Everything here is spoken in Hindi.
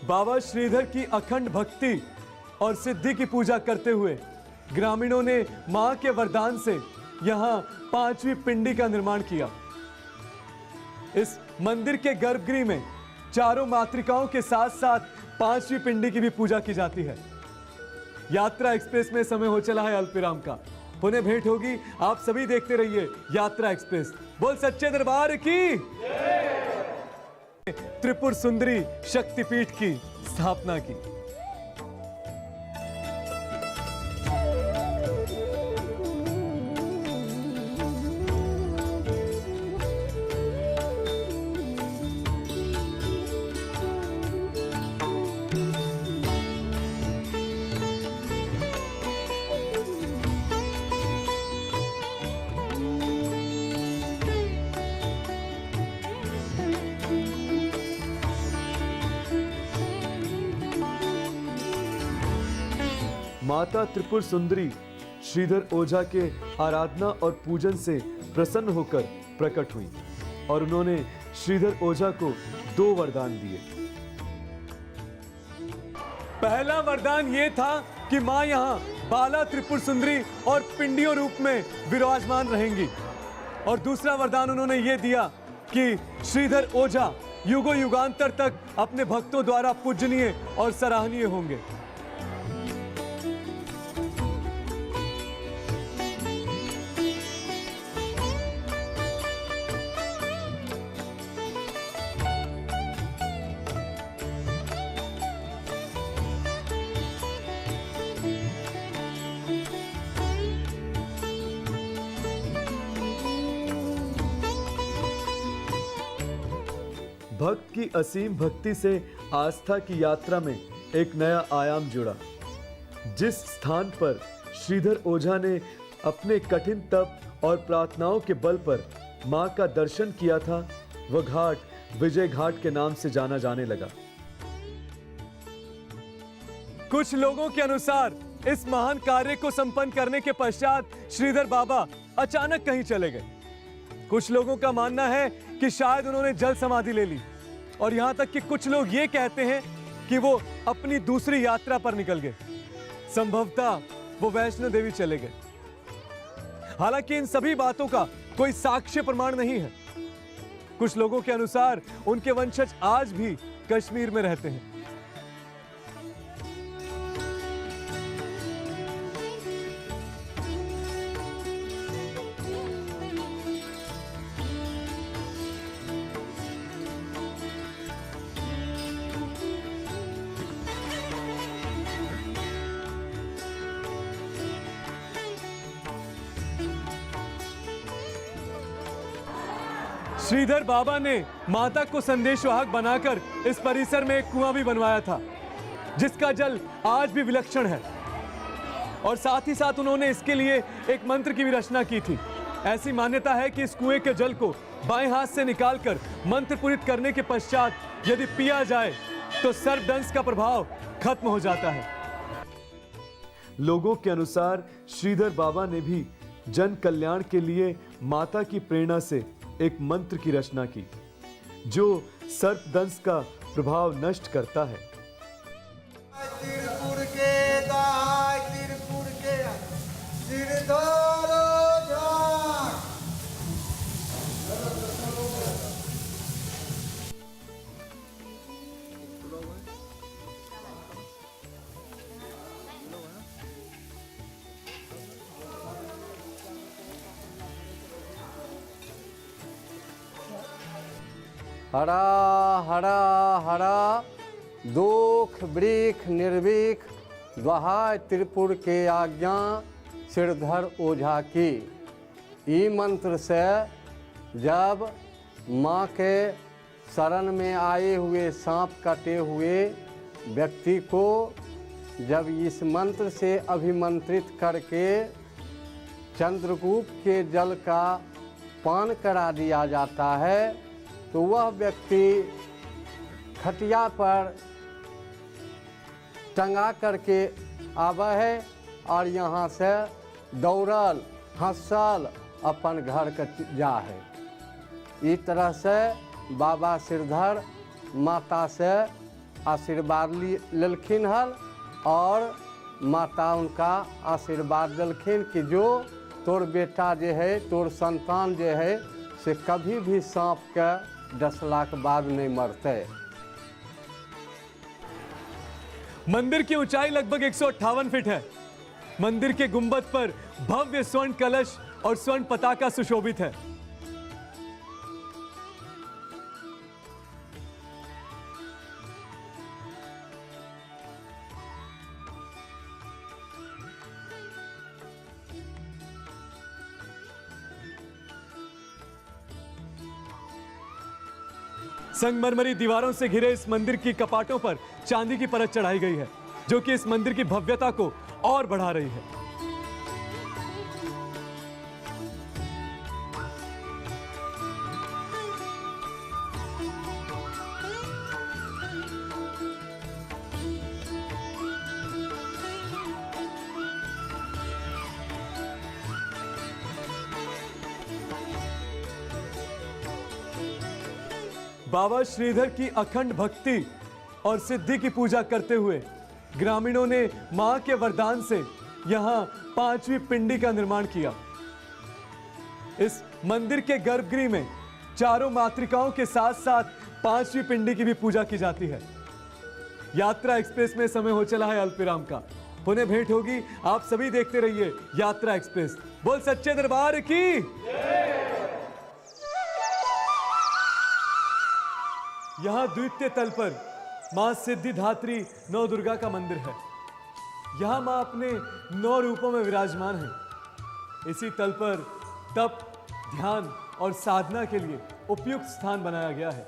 बाबा श्रीधर की अखंड भक्ति और सिद्धि की पूजा करते हुए ग्रामीणों ने मां के वरदान से यहां 5वीं पिंडी का निर्माण किया। इस मंदिर के गर्भगृह में चारों मातृकाओं के साथ साथ 5वीं पिंडी की भी पूजा की जाती है। यात्रा एक्सप्रेस में समय हो चला है अल्पविराम का। पुनः भेंट होगी। आप सभी देखते रहिए यात्रा एक्सप्रेस। बोल सच्चे दरबार की। त्रिपुर सुंदरी शक्तिपीठ की स्थापना की। माता त्रिपुर सुंदरी श्रीधर ओझा के आराधना और पूजन से प्रसन्न होकर प्रकट हुई और उन्होंने श्रीधर ओझा को 2 वरदान दिए। पहला वरदान यह था कि मां यहां बाला त्रिपुर सुंदरी और पिंडियों रूप में विराजमान रहेंगी और दूसरा वरदान उन्होंने यह दिया कि श्रीधर ओझा युगों युगांतर तक अपने भक्तों द्वारा पूजनीय और सराहनीय होंगे। भक्त की असीम भक्ति से आस्था की यात्रा में एक नया आयाम जुड़ा। जिस स्थान पर श्रीधर ओझा ने अपने कठिन तप और प्रार्थनाओं के बल पर मां का दर्शन किया था, वह घाट विजय घाट के नाम से जाना जाने लगा। कुछ लोगों के अनुसार इस महान कार्य को संपन्न करने के पश्चात श्रीधर बाबा अचानक कहीं चले गए। कुछ लोगों का मानना है कि शायद उन्होंने जल समाधि ले ली और यहां तक कि कुछ लोग ये कहते हैं कि वो अपनी दूसरी यात्रा पर निकल गए। संभवतः वो वैष्णो देवी चले गए। हालांकि इन सभी बातों का कोई साक्ष्य प्रमाण नहीं है। कुछ लोगों के अनुसार उनके वंशज आज भी कश्मीर में रहते हैं। श्रीधर बाबा ने माता को संदेशवाहक बनाकर इस परिसर में एक कुआं भी बनवाया था, जिसका जल आज भी विलक्षण है। और साथ ही साथ उन्होंने इसके लिए एक मंत्र की भी रचना की थी। ऐसी मान्यता है कि इस कुएं के जल को बाएं हाथ से निकालकर मंत्र पूरित करने के पश्चात यदि पिया जाए तो सर्पदंश का प्रभाव खत्म हो जाता है। लोगों के अनुसार श्रीधर बाबा ने भी जन कल्याण के लिए माता की प्रेरणा से एक मंत्र की रचना की, जो सर्पदंश का प्रभाव नष्ट करता है। त्रिपुर के दाय त्रिपुर के श्रीधर ओझा। हरा हरा हरा दुख वृख निर्भीक दुहाय त्रिपुर के आज्ञा श्रीधर ओझा की। ई मंत्र से जब माँ के शरण में आए हुए सांप कटे हुए व्यक्ति को जब इस मंत्र से अभिमंत्रित करके चंद्रगुप्त के जल का पान करा दिया जाता है तो वह व्यक्ति खटिया पर टंगा करके आवा है और यहाँ से दौड़ल हंसल अपन घर के जा है। इस तरह से बाबा श्रीधर माता से आशीर्वाद लेलखिन हल और माता उनका आशीर्वाद दिलखिन कि जो तोर बेटा जे है, तोर संतान जे है से कभी भी सांप के डसला के बाद नहीं मरते। मंदिर की ऊंचाई लगभग 158 फीट है। मंदिर के गुंबद पर भव्य स्वर्ण कलश और स्वर्ण पताका सुशोभित है। संगमरमरी दीवारों से घिरे इस मंदिर की कपाटों पर चांदी की परत चढ़ाई गई है, जो कि इस मंदिर की भव्यता को और बढ़ा रही है। बाबा श्रीधर की अखंड भक्ति और सिद्धि की पूजा करते हुए ग्रामीणों ने मां के वरदान से यहां 5वीं पिंडी का निर्माण किया। इस मंदिर के गर्भगृह में चारों मातृकाओं के साथ साथ 5वीं पिंडी की भी पूजा की जाती है। यात्रा एक्सप्रेस में समय हो चला है अल्पविराम का। पुनः भेंट होगी। आप सभी देखते रहिए यात्रा एक्सप्रेस। बोल सच्चे दरबार की। यहां द्वितीय तल पर मां सिद्धिधात्री नौ दुर्गा का मंदिर है। यहां मां अपने 9 रूपों में विराजमान है। इसी तल पर तप, ध्यान और साधना के लिए उपयुक्त स्थान बनाया गया है।